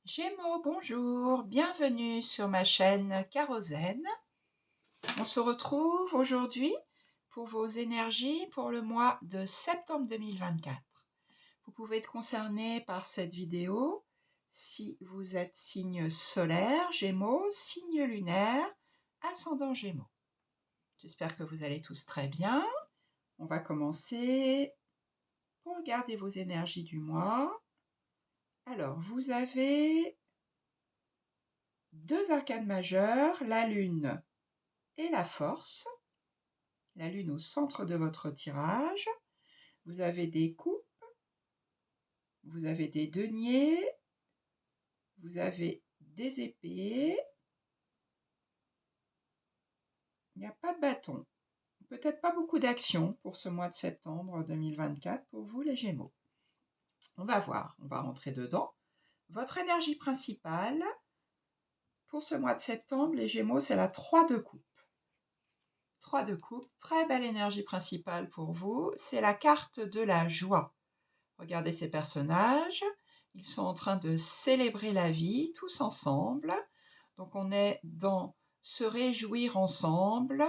Gémeaux, bonjour, bienvenue sur ma chaîne Kérosène. On se retrouve aujourd'hui pour vos énergies pour le mois de septembre 2024. Vous pouvez être concerné par cette vidéo si vous êtes signe solaire, Gémeaux, signe lunaire, ascendant Gémeaux. J'espère que vous allez tous très bien. On va commencer pour regarder vos énergies du mois. Alors, vous avez deux arcanes majeures, la lune et la force. La lune au centre de votre tirage. Vous avez des coupes, vous avez des deniers, vous avez des épées. Il n'y a pas de bâton. Peut-être pas beaucoup d'action pour ce mois de septembre 2024 pour vous les Gémeaux. On va voir, on va rentrer dedans. Votre énergie principale pour ce mois de septembre, les Gémeaux, c'est la 3 de coupe. 3 de coupe, très belle énergie principale pour vous. C'est la carte de la joie. Regardez ces personnages, ils sont en train de célébrer la vie tous ensemble. Donc on est dans se réjouir ensemble,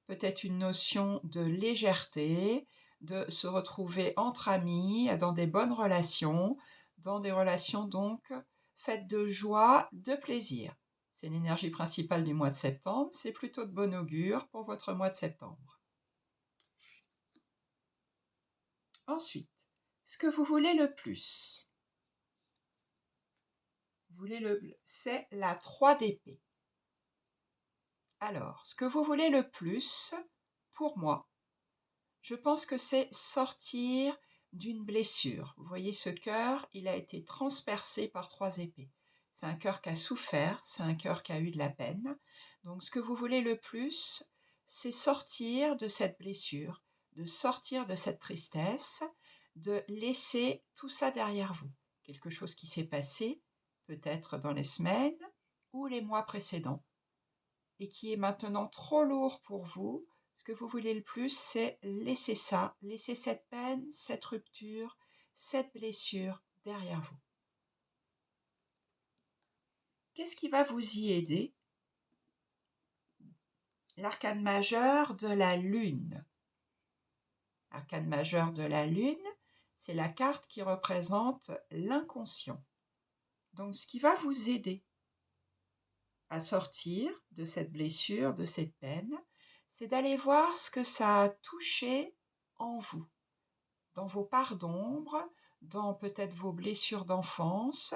peut-être une notion de légèreté, de se retrouver entre amis, dans des bonnes relations, dans des relations donc faites de joie, de plaisir. C'est l'énergie principale du mois de septembre, c'est plutôt de bon augure pour votre mois de septembre. Ensuite, ce que vous voulez le plus, c'est la 3 d'épée. Alors, ce que vous voulez le plus, pour moi, je pense que c'est sortir d'une blessure. Vous voyez ce cœur, il a été transpercé par 3 épées. C'est un cœur qui a souffert, c'est un cœur qui a eu de la peine. Donc ce que vous voulez le plus, c'est sortir de cette blessure, de sortir de cette tristesse, de laisser tout ça derrière vous. Quelque chose qui s'est passé, peut-être dans les semaines ou les mois précédents, et qui est maintenant trop lourd pour vous. Ce que vous voulez le plus, c'est laisser ça, laisser cette peine, cette rupture, cette blessure derrière vous. Qu'est-ce qui va vous y aider? L'arcane majeur de la lune. L'arcane majeur de la lune, c'est la carte qui représente l'inconscient. Donc ce qui va vous aider à sortir de cette blessure, de cette peine, c'est d'aller voir ce que ça a touché en vous, dans vos parts d'ombre, dans peut-être vos blessures d'enfance,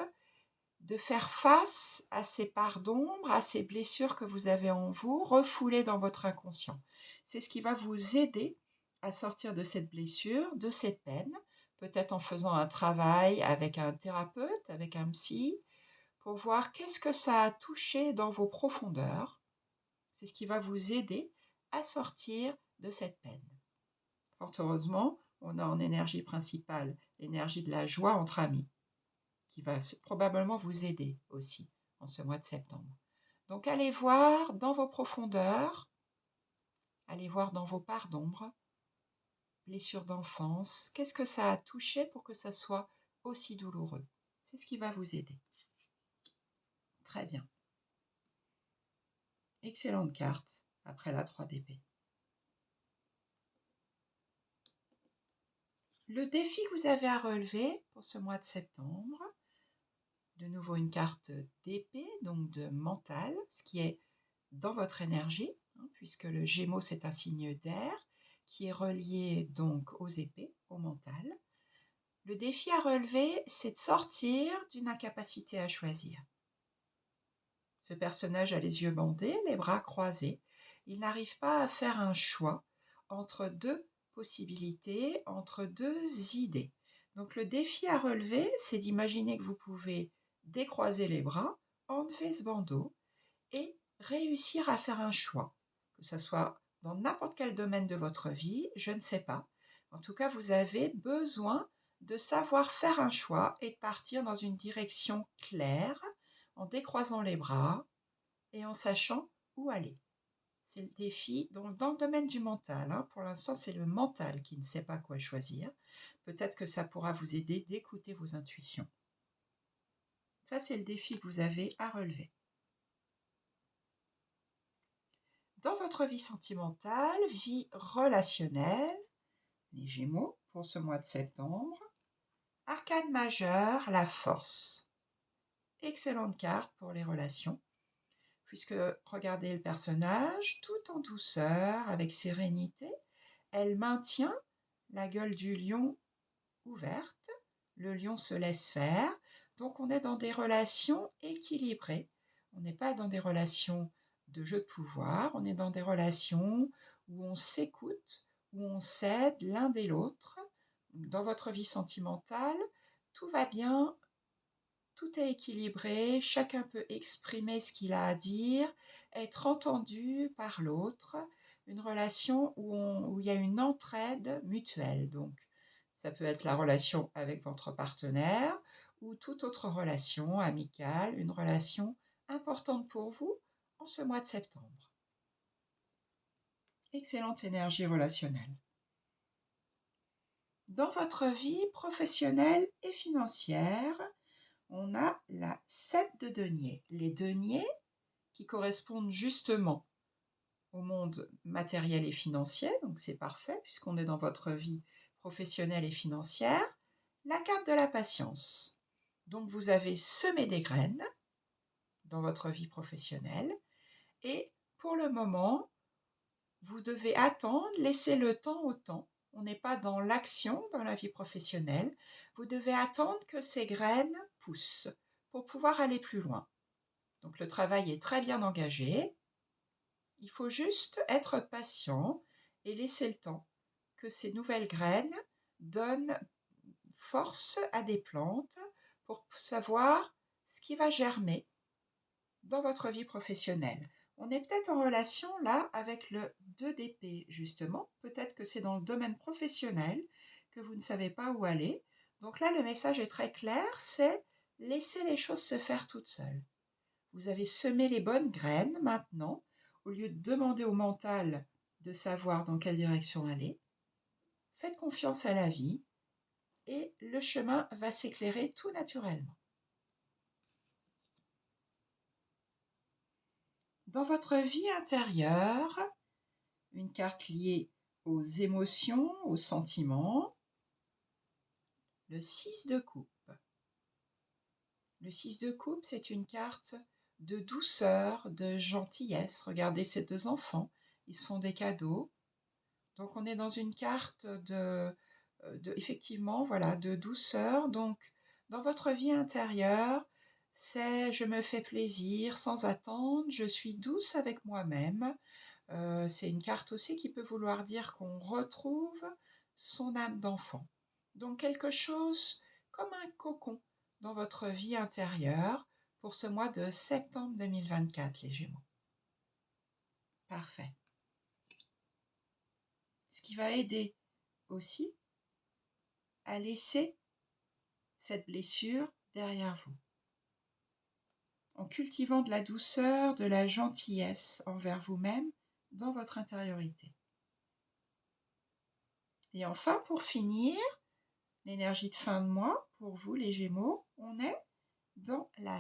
de faire face à ces parts d'ombre, à ces blessures que vous avez en vous, refoulées dans votre inconscient. C'est ce qui va vous aider à sortir de cette blessure, de cette peine, peut-être en faisant un travail avec un thérapeute, avec un psy, pour voir qu'est-ce que ça a touché dans vos profondeurs. C'est ce qui va vous aider à sortir de cette peine. Fort heureusement, on a en énergie principale l'énergie de la joie entre amis, qui va probablement vous aider aussi en ce mois de septembre. Donc allez voir dans vos profondeurs, allez voir dans vos parts d'ombre, blessures d'enfance, qu'est-ce que ça a touché pour que ça soit aussi douloureux. C'est ce qui va vous aider. Très bien. Excellente carte après la 3 d'épée. Le défi que vous avez à relever pour ce mois de septembre, de nouveau une carte d'épée, donc de mental, ce qui est dans votre énergie, puisque le Gémeaux c'est un signe d'air qui est relié donc aux épées, au mental. Le défi à relever, c'est de sortir d'une incapacité à choisir. Ce personnage a les yeux bandés, les bras croisés. Il n'arrive pas à faire un choix entre deux possibilités, entre deux idées. Donc le défi à relever, c'est d'imaginer que vous pouvez décroiser les bras, enlever ce bandeau et réussir à faire un choix, que ce soit dans n'importe quel domaine de votre vie, je ne sais pas. En tout cas, vous avez besoin de savoir faire un choix et de partir dans une direction claire, en décroisant les bras et en sachant où aller. C'est le défi dans le domaine du mental. Pour l'instant, c'est le mental qui ne sait pas quoi choisir. Peut-être que ça pourra vous aider d'écouter vos intuitions. Ça, c'est le défi que vous avez à relever. Dans votre vie sentimentale, vie relationnelle, les Gémeaux pour ce mois de septembre, arcane majeur, la force. Excellente carte pour les relations, puisque regardez le personnage, tout en douceur, avec sérénité, elle maintient la gueule du lion ouverte, le lion se laisse faire, donc on est dans des relations équilibrées, on n'est pas dans des relations de jeu de pouvoir, on est dans des relations où on s'écoute, où on s'aide l'un et l'autre. Dans votre vie sentimentale, tout va bien, tout est équilibré, chacun peut exprimer ce qu'il a à dire, être entendu par l'autre, une relation où il y a une entraide mutuelle. Donc, ça peut être la relation avec votre partenaire ou toute autre relation amicale, une relation importante pour vous en ce mois de septembre. Excellente énergie relationnelle. Dans votre vie professionnelle et financière, on a la 7 de denier. Les deniers qui correspondent justement au monde matériel et financier, donc c'est parfait puisqu'on est dans votre vie professionnelle et financière. La carte de la patience. Donc vous avez semé des graines dans votre vie professionnelle et pour le moment, vous devez attendre, laisser le temps au temps. On n'est pas dans l'action dans la vie professionnelle. Vous devez attendre que ces graines poussent pour pouvoir aller plus loin. Donc le travail est très bien engagé. Il faut juste être patient et laisser le temps que ces nouvelles graines donnent force à des plantes pour savoir ce qui va germer dans votre vie professionnelle. On est peut-être en relation là avec le 2 d'épée justement. Peut-être que c'est dans le domaine professionnel que vous ne savez pas où aller. Donc là, le message est très clair, c'est laisser les choses se faire toutes seules. Vous avez semé les bonnes graines maintenant, au lieu de demander au mental de savoir dans quelle direction aller. Faites confiance à la vie et le chemin va s'éclairer tout naturellement. Dans votre vie intérieure, une carte liée aux émotions, aux sentiments, le 6 de coupe. Le 6 de coupe, c'est une carte de douceur, de gentillesse. Regardez ces deux enfants, ils se font des cadeaux. Donc on est dans une carte effectivement, voilà, de douceur. Donc dans votre vie intérieure, c'est je me fais plaisir sans attendre, je suis douce avec moi-même. C'est une carte aussi qui peut vouloir dire qu'on retrouve son âme d'enfant. Donc quelque chose comme un cocon dans votre vie intérieure pour ce mois de septembre 2024, les Gémeaux. Parfait. Ce qui va aider aussi à laisser cette blessure derrière vous, en cultivant de la douceur, de la gentillesse envers vous-même dans votre intériorité. Et enfin, pour finir, l'énergie de fin de mois, pour vous les Gémeaux, on est dans la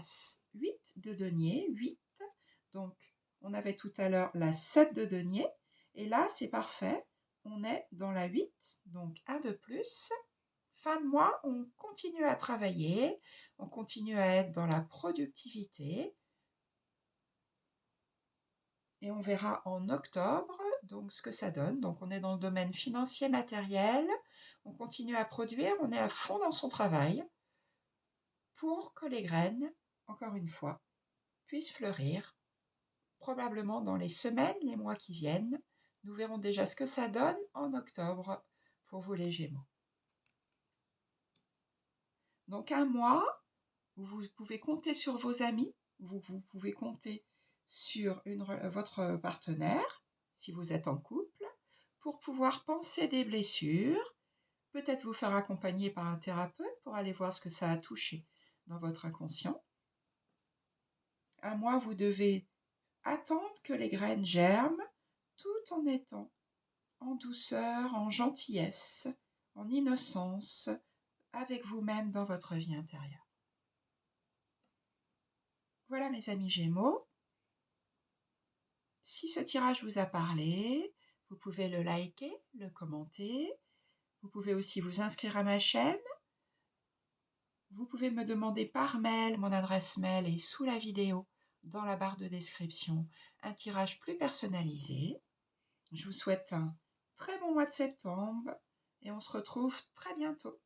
8 de denier, 8. Donc, on avait tout à l'heure la 7 de denier, et là, c'est parfait, on est dans la 8, donc un de plus. Fin de mois, on continue à travailler, on continue à être dans la productivité, et on verra en octobre donc ce que ça donne. Donc, on est dans le domaine financier, matériel, on continue à produire, on est à fond dans son travail, pour que les graines, encore une fois, puissent fleurir, probablement dans les semaines, les mois qui viennent. Nous verrons déjà ce que ça donne en octobre pour vous les Gémeaux. Donc un mois où vous pouvez compter sur vos amis, vous pouvez compter sur votre partenaire, si vous êtes en couple, pour pouvoir penser des blessures, peut-être vous faire accompagner par un thérapeute pour aller voir ce que ça a touché dans votre inconscient. Un mois, vous devez attendre que les graines germent tout en étant en douceur, en gentillesse, en innocence avec vous-même dans votre vie intérieure. Voilà mes amis Gémeaux. Si ce tirage vous a parlé, vous pouvez le liker, le commenter. Vous pouvez aussi vous inscrire à ma chaîne. Vous pouvez me demander par mail, mon adresse mail est sous la vidéo, dans la barre de description, un tirage plus personnalisé. Je vous souhaite un très bon mois de septembre et on se retrouve très bientôt.